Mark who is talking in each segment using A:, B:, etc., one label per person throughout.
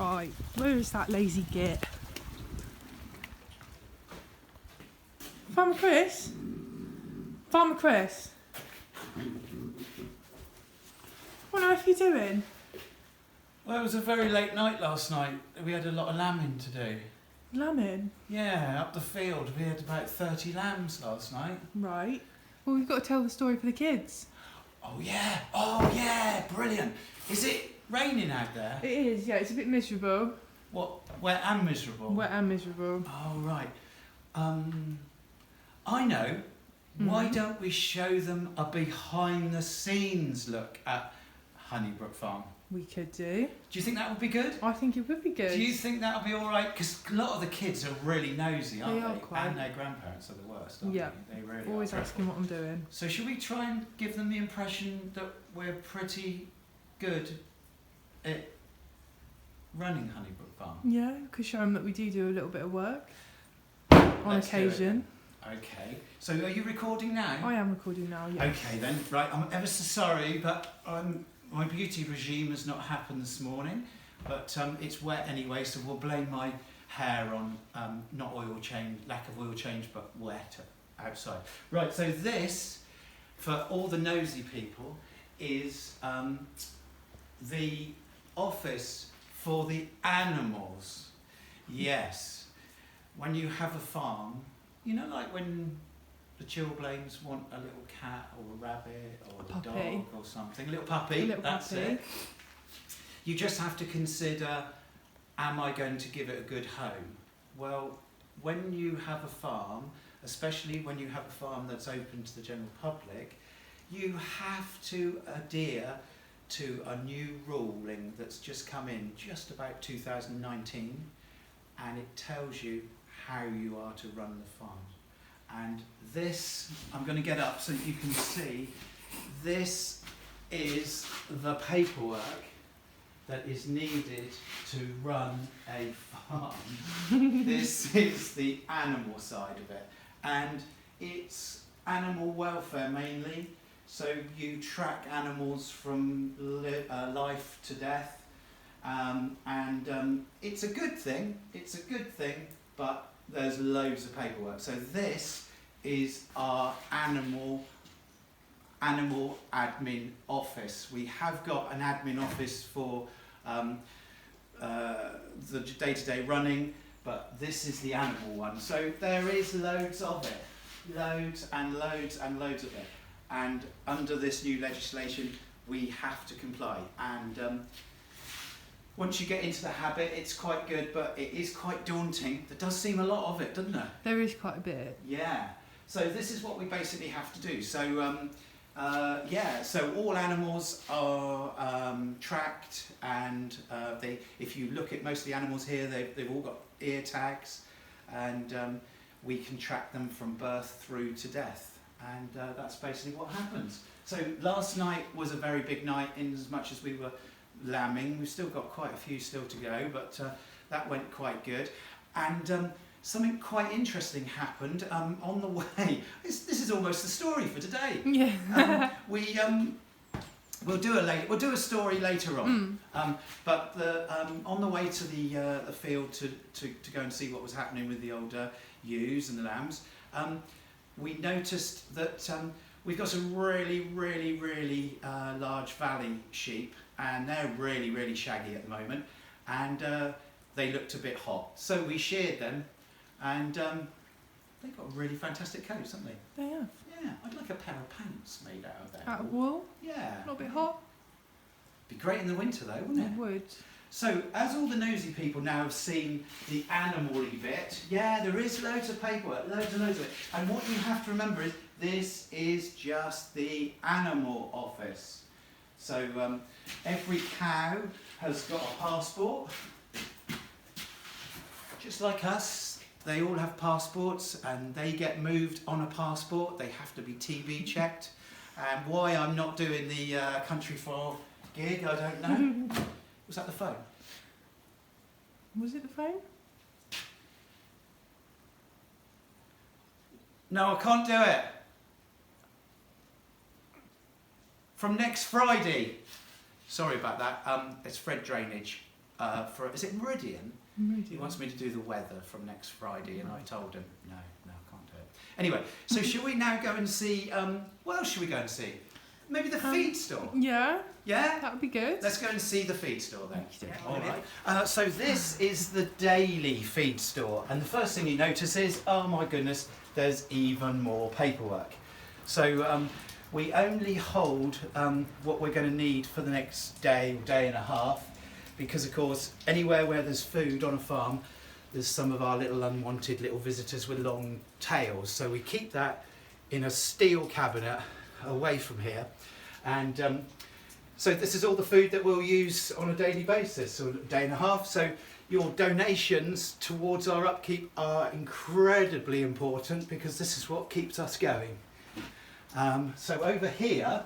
A: Right, where is that lazy git? Farmer Chris? Farmer Chris? What on earth are you doing?
B: Well, it was a very late night last night. We had a lot of lambing to do.
A: Lambing?
B: Yeah, up the field. We had about 30 lambs last night.
A: Right. Well, we've got to tell the story for the kids.
B: Oh yeah, brilliant. Is it raining out there?
A: It is, yeah, it's a bit miserable.
B: What, wet and miserable?
A: Wet and miserable.
B: Oh, right. I know. Why don't we show them a behind the scenes look at Honeybrook Farm?
A: We could do.
B: Do you think that would be good?
A: I think it would be good.
B: Do you think that would be alright? Because a lot of the kids are really nosy, aren't they?
A: They are quite.
B: And their grandparents are the worst, aren't
A: Yeah.
B: they? They really
A: Always
B: are.
A: asking what I'm doing.
B: So should we try and give them the impression that we're pretty good at running Honeybrook Farm?
A: Yeah, we could show them that we do a little bit of work on
B: Let's do it.
A: occasion.
B: Okay. So are you recording now?
A: I am recording now, yeah.
B: Okay then. Right, I'm ever so sorry, but my beauty regime has not happened this morning. But it's wet anyway, so we'll blame my hair on not oil change, lack of oil change, but wet outside. Right, so this, for all the nosy people, is the office for the animals. Yes, when you have a farm, you know, like when the chilblains want a little cat or a rabbit or a dog or something, a little puppy, that's it. You just have to consider, am I going to give it a good home? Well, when you have a farm, especially when you have a farm that's open to the general public, you have to adhere to a new ruling that's just come in just about 2019, and it tells you how you are to run the farm. And this, I'm going to get up so that you can see, this is the paperwork that is needed to run a farm. This is the animal side of it, and it's animal welfare mainly. So you track animals from life to death, and it's a good thing. It's a good thing, but there's loads of paperwork. So this is our animal admin office. We have got an admin office for the day-to-day running, but this is the animal one. So there is loads of it, loads and loads and loads of it. And under this new legislation, we have to comply. And once you get into the habit, it's quite good, but it is quite daunting. There does seem a lot of it, doesn't there?
A: There is quite a bit.
B: Yeah. So this is what we basically have to do. So so all animals are tracked, and if you look at most of the animals here, they've all got ear tags, and we can track them from birth through to death. And that's basically what happens. So last night was a very big night in as much as we were lambing. We've still got quite a few still to go, but that went quite good. And something quite interesting happened on the way. This is almost the story for today.
A: Yeah.
B: We'll do a story later on. But on the way to the field to go and see what was happening with the older ewes and the lambs, we noticed that we've got some really large valley sheep, and they're really shaggy at the moment, and they looked a bit hot. So we sheared them, and they've got really fantastic coats, haven't they?
A: They have.
B: Yeah, I'd like a pair of pants made out of that.
A: Out of wool?
B: Yeah.
A: Not a bit hot?
B: Be great in the winter though, wouldn't it?
A: It would.
B: So, as all the nosy people now have seen the animal-y bit, yeah, there is loads of paperwork, loads and loads of it. And what you have to remember is, this is just the animal office. So, every cow has got a passport, just like us. They all have passports, and they get moved on a passport. They have to be TB checked. And why I'm not doing the country farm gig, I don't know. Was that the phone?
A: Was it the phone?
B: No, I can't do it. From next Friday. Sorry about that. It's Fred Drainage. is it Meridian? He
A: Meridian.
B: wants me to do the weather from next Friday, and I told him, no, I can't do it. Anyway, so shall we now go and see, what else should we go and see? Maybe the feed store?
A: Yeah,
B: Yeah?
A: that would be good.
B: Let's go and see the feed store then.
A: Yeah,
B: All right. So this is the daily feed store, and the first thing you notice is, oh my goodness, there's even more paperwork. So we only hold what we're going to need for the next day or day and a half, because of course anywhere where there's food on a farm, there's some of our little unwanted little visitors with long tails. So we keep that in a steel cabinet away from here, and so this is all the food that we'll use on a daily basis, or a day and a half. So your donations towards our upkeep are incredibly important, because this is what keeps us going. So over here,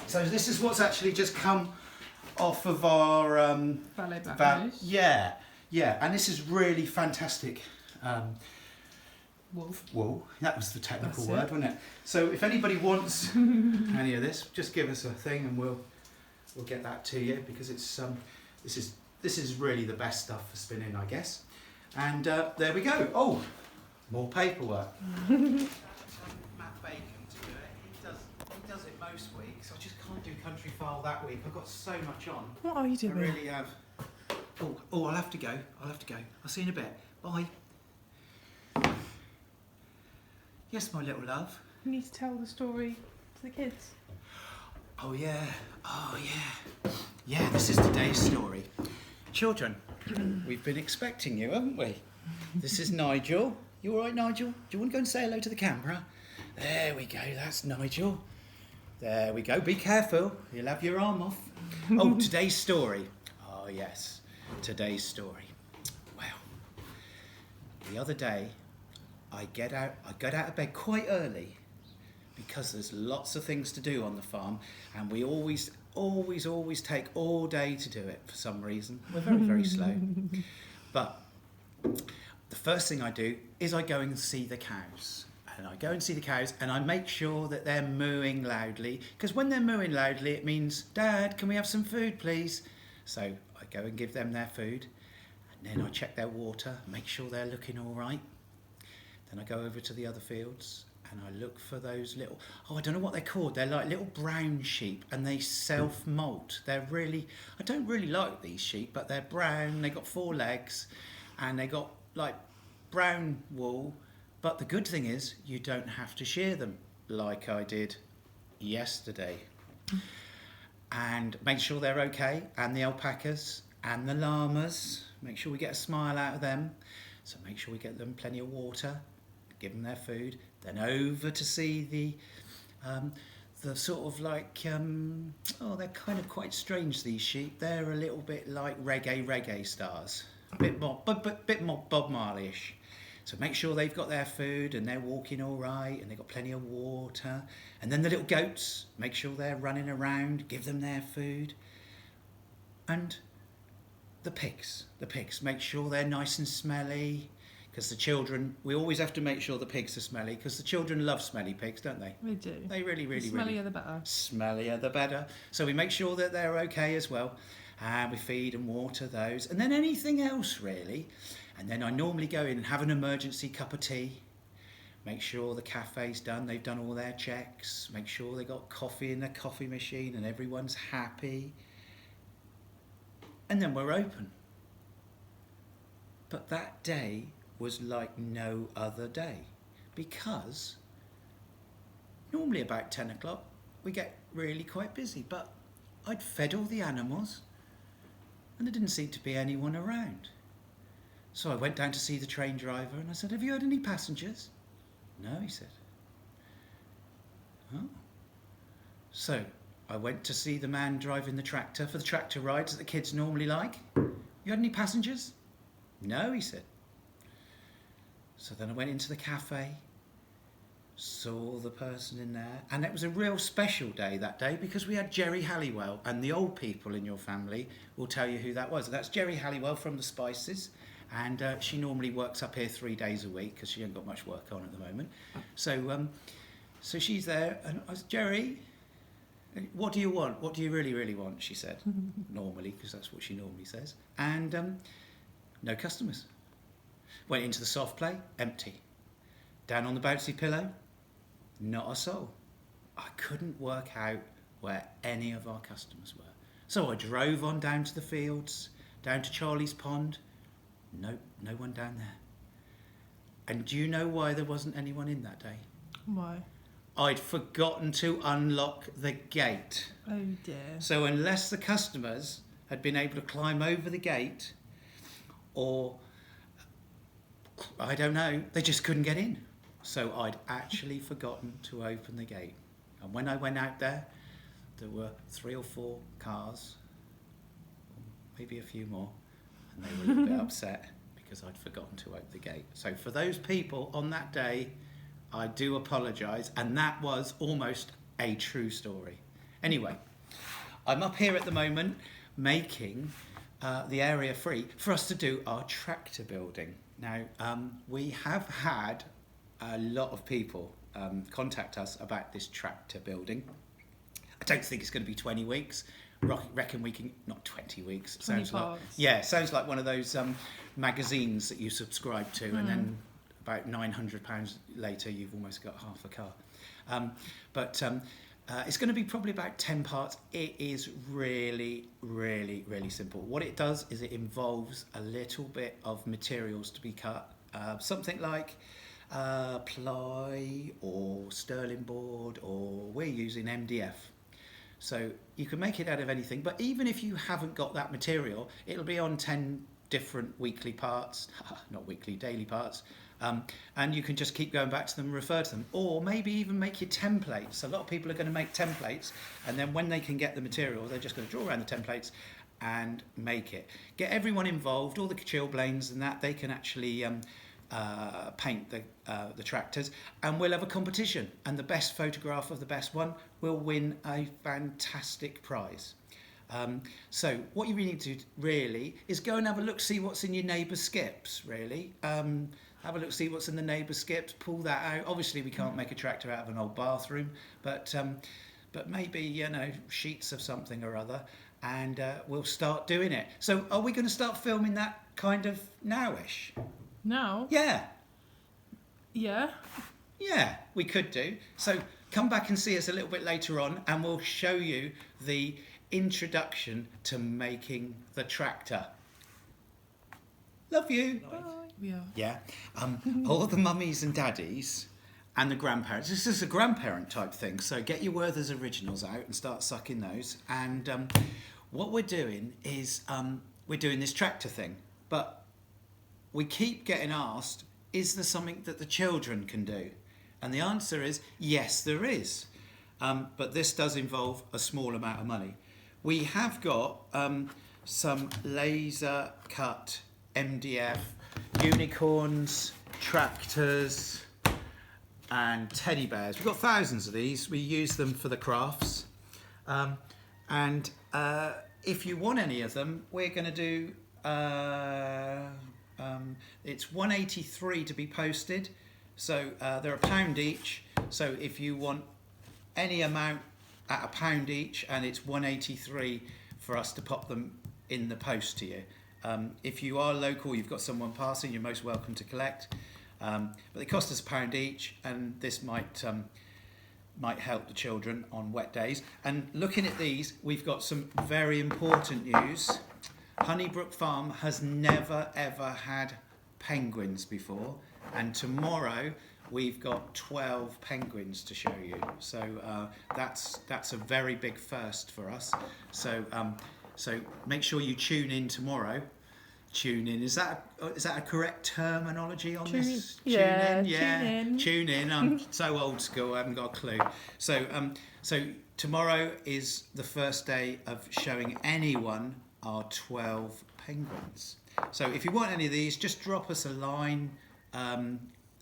B: so this is what's actually just come off of our
A: Ballet back
B: yeah, and this is really fantastic wool. That was the technical word, wasn't it? So if anybody wants any of this, just give us a thing and we'll get that to you, because it's this is really the best stuff for spinning, I guess. And there we go. Oh, more paperwork. Matt Bacon to do it. He does it most weeks. I just can't do country file that week. I've got so much on.
A: What are you doing?
B: I really have. Oh, I'll have to go. I'll see you in a bit. Bye. Yes, my little love.
A: You need to tell the story to the kids.
B: Oh yeah. Yeah, this is today's story. Children, we've been expecting you, haven't we? This is Nigel. You all right, Nigel? Do you want to go and say hello to the camera? There we go, that's Nigel. There we go, be careful, you'll have your arm off. Oh, today's story. Oh yes, today's story. Well, the other day, I get out of bed quite early, because there's lots of things to do on the farm, and we always take all day to do it for some reason. We're very, very slow. But the first thing I do is I go and see the cows. And I go and see the cows and I make sure that they're mooing loudly, because when they're mooing loudly it means, Dad, can we have some food please? So I go and give them their food, and then I check their water, make sure they're looking all right. Then I go over to the other fields and I look for those little, I don't know what they're called, they're like little brown sheep, and they self-molt. I don't really like these sheep, but they're brown, they got 4 legs, and they got like brown wool. But the good thing is you don't have to shear them like I did yesterday. And make sure they're okay, and the alpacas and the llamas, make sure we get a smile out of them. So make sure we get them plenty of water, give them their food, then over to see the sort of like, they're kind of quite strange, these sheep. They're a little bit like reggae stars, a bit more Bob Marley-ish. So make sure they've got their food and they're walking all right and they've got plenty of water. And then the little goats, make sure they're running around, give them their food. And the pigs, make sure they're nice and smelly, because the children, we always have to make sure the pigs are smelly, because the children love smelly pigs, don't they?
A: They do.
B: They really,
A: The smellier the better.
B: Smellier the better. So we make sure that they're okay as well. And we feed and water those. And then anything else, really. And then I normally go in and have an emergency cup of tea. Make sure the cafe's done, they've done all their checks. Make sure they got coffee in the coffee machine and everyone's happy. And then we're open. But that day was like no other day, because normally about 10 o'clock we get really quite busy, but I'd fed all the animals and there didn't seem to be anyone around. So I went down to see the train driver and I said, have you had any passengers? No, he said. Oh. So I went to see the man driving the tractor for the tractor rides that the kids normally like. You had any passengers? No, he said. So then I went into the cafe, saw the person in there, and it was a real special day that day, because we had Jerry Halliwell, and the old people in your family will tell you who that was. And that's Jerry Halliwell from the Spices, and she normally works up here 3 days a week because she hasn't got much work on at the moment. So she's there, and I was, Jerry, What do you want? What do you really, really want? She said, normally, because that's what she normally says. And no customers. Went into the soft play, empty. Down on the bouncy pillow, not a soul. I couldn't work out where any of our customers were. So I drove on down to the fields, down to Charlie's Pond. No one down there. And do you know why there wasn't anyone in that day?
A: Why?
B: I'd forgotten to unlock the gate.
A: Oh dear.
B: So unless the customers had been able to climb over the gate, or I don't know, they just couldn't get in. So I'd actually forgotten to open the gate. And when I went out there were 3 or 4 cars, maybe a few more, and they were a little bit upset because I'd forgotten to open the gate. So for those people on that day, I do apologise, and that was almost a true story. Anyway, I'm up here at the moment making the area free for us to do our tractor building. Now, we have had a lot of people contact us about this tractor building. I don't think it's going to be 20 weeks. Reckon we can, not 20 weeks.
A: 20 parts.
B: Sounds like one of those magazines that you subscribe to, and then about £900 later, you've almost got half a car. But it's going to be probably about 10 parts. It is really, really, really simple. What it does is it involves a little bit of materials to be cut. Something like ply or sterling board, or we're using MDF. So you can make it out of anything, but even if you haven't got that material, it'll be on 10 different weekly parts, not weekly, daily parts, and you can just keep going back to them and refer to them, or maybe even make your templates. A lot of people are going to make templates, and then when they can get the material, they're just going to draw around the templates and make it. Get everyone involved, all the chilblains and that, they can actually paint the tractors, and we'll have a competition, and the best photograph of the best one will win a fantastic prize. So what you really need to do really is go and have a look, see what's in your neighbour's skips, really. Have a look, see what's in the neighbour's skips, pull that out. Obviously we can't make a tractor out of an old bathroom, but maybe, you know, sheets of something or other, and we'll start doing it. So are we going to start filming that kind of nowish?
A: Now?
B: Yeah.
A: Yeah.
B: Yeah, we could do. So come back and see us a little bit later on, and we'll show you the introduction to making the tractor. Love you.
A: Bye. Yeah.
B: Yeah. All the mummies and daddies and the grandparents. This is a grandparent type thing, so get your Werther's Originals out and start sucking those. And what we're doing is we're doing this tractor thing, but we keep getting asked, is there something that the children can do? And the answer is, yes, there is. But this does involve a small amount of money. We have got some laser cut MDF, unicorns, tractors, and teddy bears. We've got thousands of these. We use them for the crafts. And if you want any of them, we're going to do... it's £1.83 to be posted, so they're £1 each. So if you want any amount at £1 each, and it's £1.83 for us to pop them in the post to you. If you are local, you've got someone passing, you're most welcome to collect. But they cost us £1 each, and this might help the children on wet days. And looking at these, we've got some very important news. Honeybrook Farm has never ever had penguins before, and tomorrow we've got 12 penguins to show you. So that's a very big first for us. So make sure you tune in tomorrow. Tune in. Is that a correct terminology on this?
A: Yeah,
B: Tune in. I'm so old school. I haven't got a clue. So tomorrow is the first day of showing anyone our 12 penguins. So if you want any of these, just drop us a line.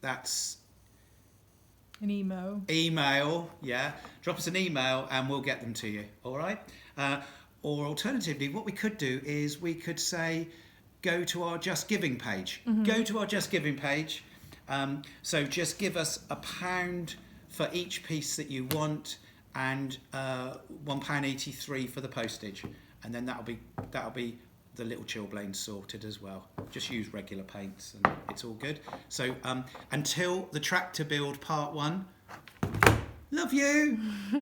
B: That's
A: an email,
B: yeah, drop us an email and we'll get them to you. All right. Or alternatively, what we could do is we could say, go to our Just Giving page. Go to our Just Giving page. So just give us £1 for each piece that you want, and £1.83 for the postage, and then that'll be the little chilblain sorted as well. Just use regular paints and it's all good. So until the tractor build part 1, love you.